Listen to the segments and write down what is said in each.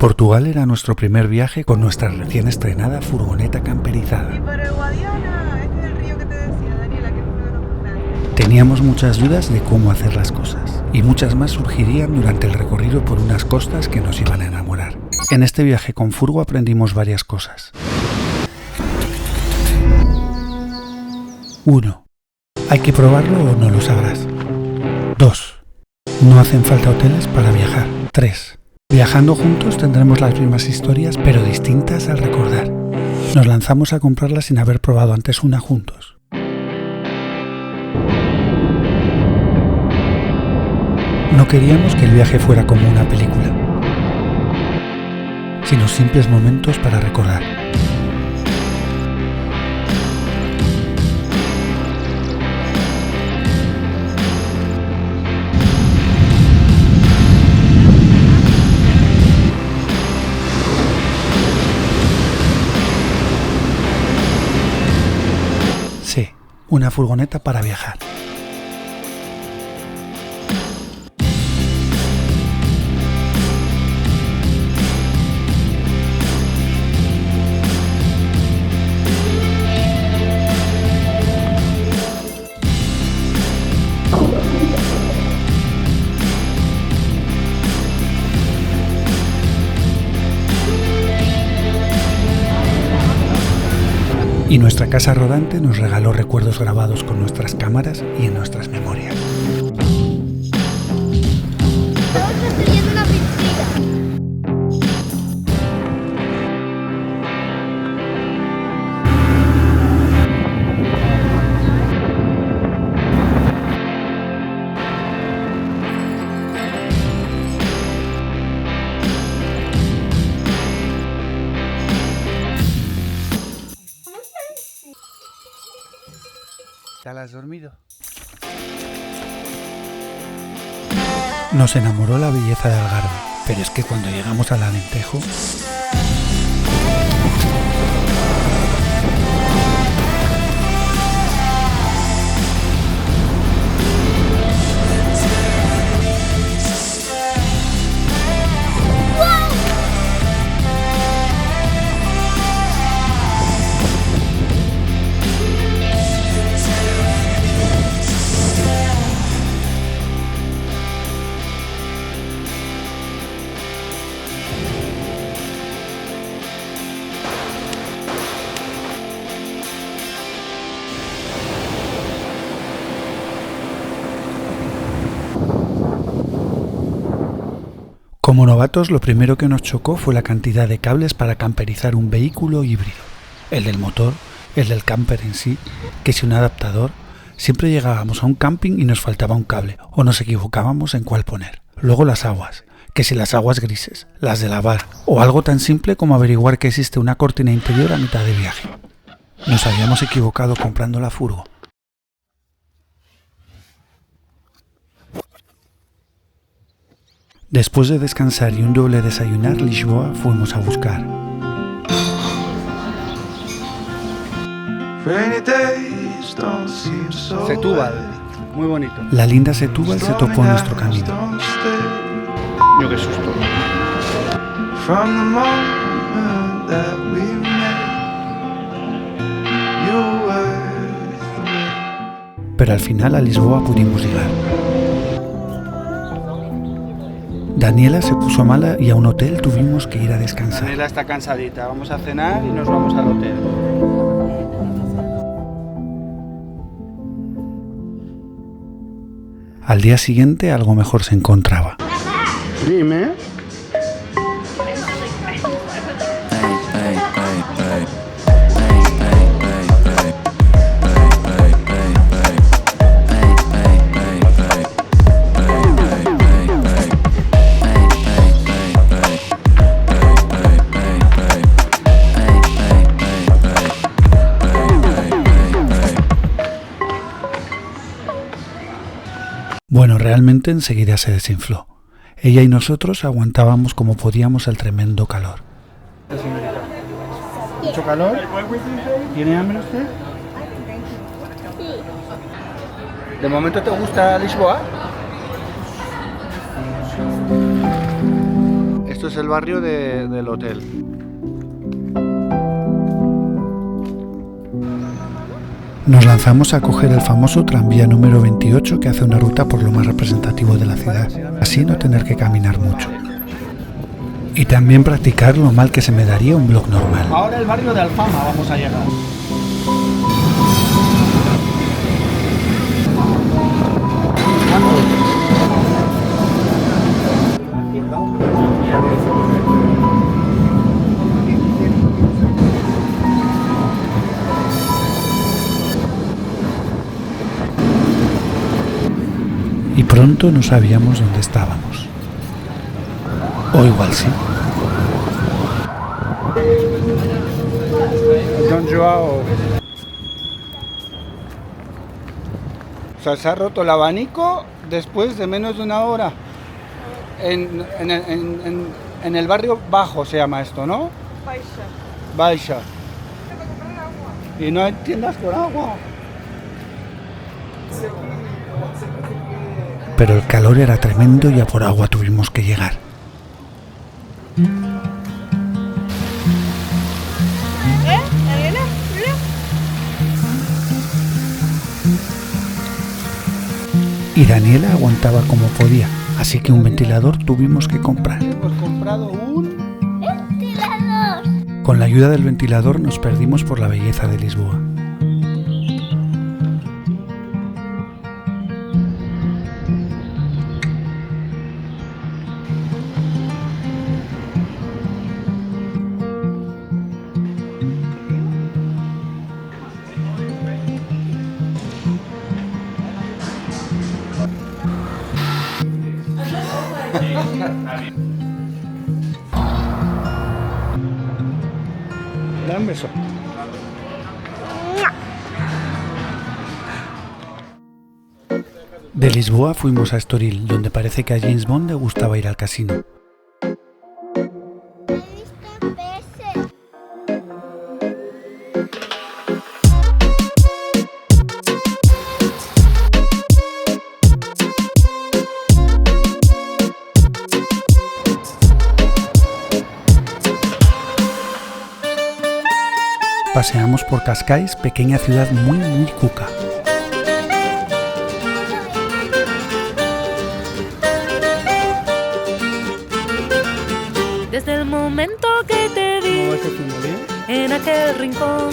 Portugal era nuestro primer viaje con nuestra recién estrenada furgoneta camperizada. Y para el Guadiana, este es el río que te decía, Daniela, que es uno de los más grandes. Teníamos muchas dudas de cómo hacer las cosas, y muchas más surgirían durante el recorrido por unas costas que nos iban a enamorar. En este viaje con furgo aprendimos varias cosas. 1. Hay que probarlo o no lo sabrás. 2. No hacen falta hoteles para viajar. 3. Viajando juntos tendremos las mismas historias, pero distintas al recordar. Nos lanzamos a comprarlas sin haber probado antes una juntos. No queríamos que el viaje fuera como una película, sino simples momentos para recordar. Sí, una furgoneta para viajar. Y nuestra casa rodante nos regaló recuerdos grabados con nuestras cámaras y en nuestras memorias. Estamos construyendo una piscina. ¿Ya la has dormido? Nos enamoró la belleza de Algarve, pero es que cuando llegamos al Alentejo... Como novatos, lo primero que nos chocó fue la cantidad de cables para camperizar un vehículo híbrido. El del motor, el del camper en sí, que si un adaptador. Siempre llegábamos a un camping y nos faltaba un cable, o nos equivocábamos en cuál poner. Luego las aguas, que si las aguas grises, las de lavar, o algo tan simple como averiguar que existe una cortina interior a mitad de viaje. Nos habíamos equivocado comprando la furgo. Después de descansar y un doble desayunar, Lisboa fuimos a buscar. Setúbal, muy bonito. La linda Setúbal se topó en nuestro camino. Yo qué susto. Pero al final a Lisboa pudimos llegar. Daniela se puso mala y a un hotel tuvimos que ir a descansar. Daniela está cansadita, vamos a cenar y nos vamos al hotel. Al día siguiente algo mejor se encontraba. Dime. Bueno, realmente enseguida se desinfló. Ella y nosotros aguantábamos como podíamos el tremendo calor. ¿Mucho calor? ¿Tiene hambre usted? ¿De momento te gusta Lisboa? esto es el barrio del hotel. Nos lanzamos a coger el famoso tranvía número 28 que hace una ruta por lo más representativo de la ciudad, así no tener que caminar mucho. Y también practicar lo mal que se me daría un vlog normal. Ahora el barrio de Alfama vamos a llegar. Y pronto no sabíamos dónde estábamos. O igual sí. Don Joao. O sea, se ha roto el abanico después de menos de una hora. En el barrio bajo se llama esto, ¿no? Baixa. Baixa. Para comprar agua. Y no hay tiendas con agua. Pero el calor era tremendo y a por agua tuvimos que llegar. Daniela, mira. Y Daniela aguantaba como podía, así que un ventilador tuvimos que comprar. Hemos comprado un... ¡Ventilador! Con la ayuda del ventilador nos perdimos por la belleza de Lisboa. Dame un beso. De Lisboa fuimos a Estoril, donde parece que a James Bond le gustaba ir al casino. He visto peces. Paseamos por Cascais, pequeña ciudad muy cuca. Desde el momento que te vi ¿Cómo va este film? ¿Bien? en aquel rincón,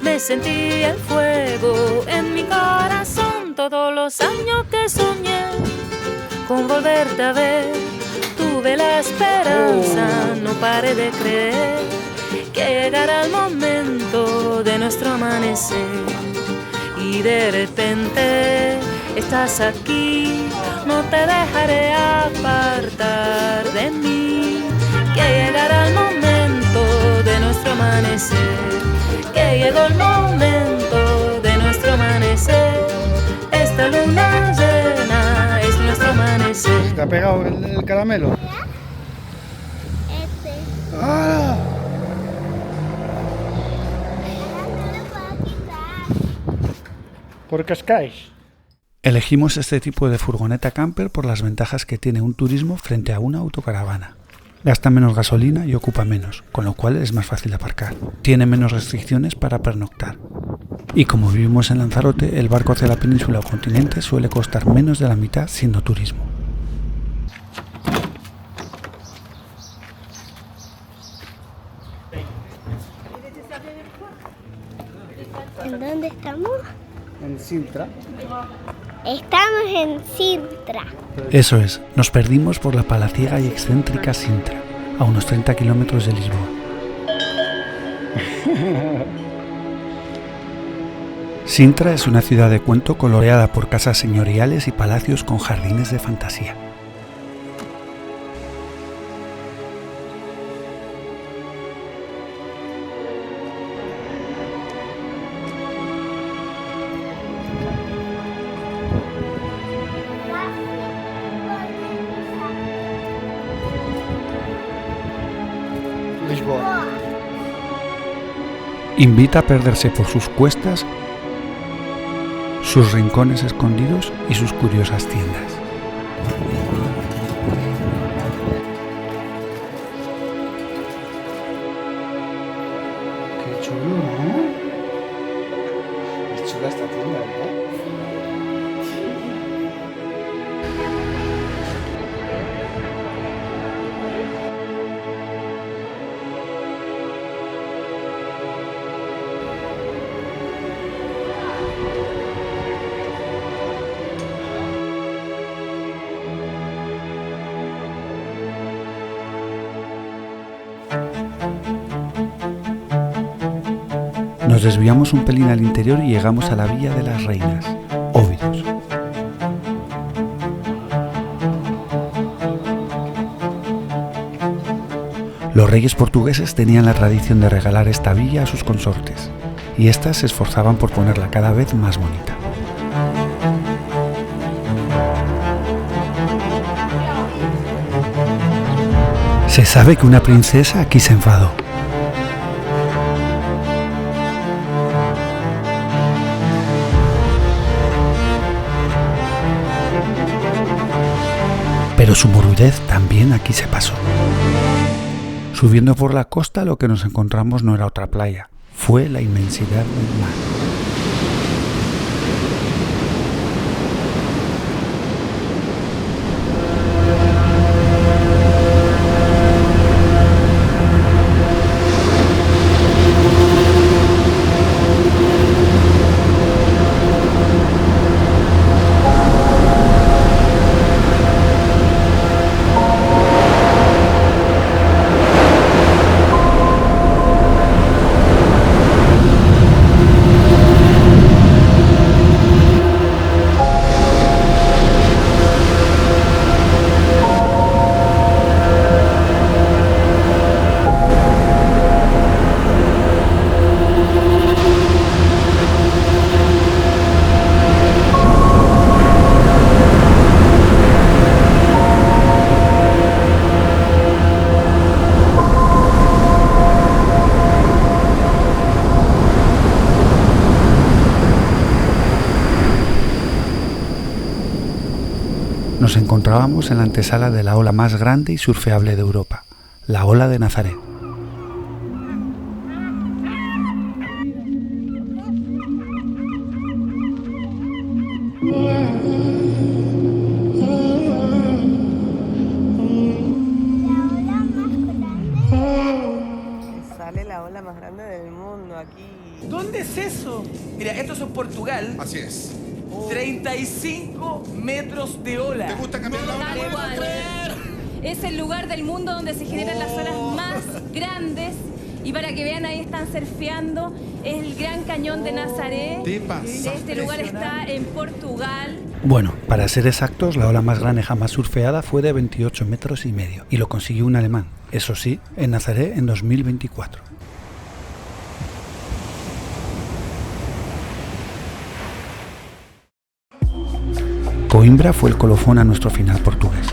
me sentí el fuego en mi corazón. Todos los años que soñé con volverte a ver, tuve la esperanza, no paré de creer que llegará el momento de nuestro amanecer. Y de repente estás aquí, no te dejaré apartar de mí. Que llegará el momento de nuestro amanecer, que llegó el momento de nuestro amanecer. Esta luna llena es nuestro amanecer. ¿Te ha pegado el caramelo? Este. ¡Ah! No lo puedo quitar. Por Cascais. Elegimos este tipo de furgoneta camper por las ventajas que tiene un turismo frente a una autocaravana. Gasta menos gasolina y ocupa menos, con lo cual es más fácil aparcar. Tiene menos restricciones para pernoctar. Y como vivimos en Lanzarote, el barco hacia la península o continente suele costar menos de la mitad siendo turismo. ¿En dónde estamos? En Sintra. Estamos en Sintra. Eso es, nos perdimos por la palaciega y excéntrica Sintra, a unos 30 kilómetros de Lisboa. Sintra es una ciudad de cuento coloreada por casas señoriales y palacios con jardines de fantasía. Lisboa. Invita a perderse por sus cuestas, sus rincones escondidos y sus curiosas tiendas. Nos desviamos un pelín al interior y llegamos a la Villa de las Reinas, Óbidos. Los reyes portugueses tenían la tradición de regalar esta villa a sus consortes, y éstas se esforzaban por ponerla cada vez más bonita. Se sabe que una princesa aquí se enfadó. Pero su morbidez también aquí se pasó. Subiendo por la costa lo que nos encontramos no era otra playa, fue la inmensidad del mar. Nos encontrábamos en la antesala de la ola más grande y surfeable de Europa, la ola de Nazaret. Sale la ola más grande del mundo aquí. ¿Dónde es eso? Mira, esto es en Portugal. Así es. 35 metros de ola. ¿Te gusta cambiar la Tal ola? cual. Es el lugar del mundo donde se generan las olas más grandes. Y para que vean, ahí están surfeando. Es el Gran Cañón de Nazaret. Te pasa. Este lugar está en Portugal. Bueno, para ser exactos, la ola más grande jamás surfeada fue de 28 metros y medio y lo consiguió un alemán, eso sí, en Nazaret en 2024. Coimbra fue el colofón a nuestro final portugués.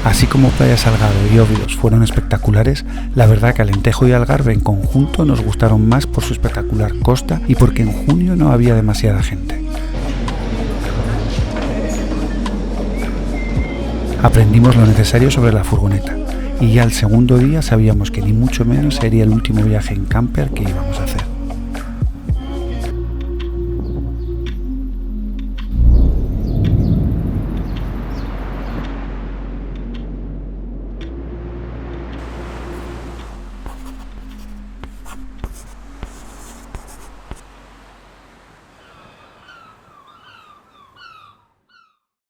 Así como Playa Salgado y Óbidos fueron espectaculares, la verdad que Alentejo y Algarve en conjunto nos gustaron más por su espectacular costa y porque en junio no había demasiada gente. Aprendimos lo necesario sobre la furgoneta y ya el segundo día sabíamos que ni mucho menos sería el último viaje en camper que íbamos a hacer.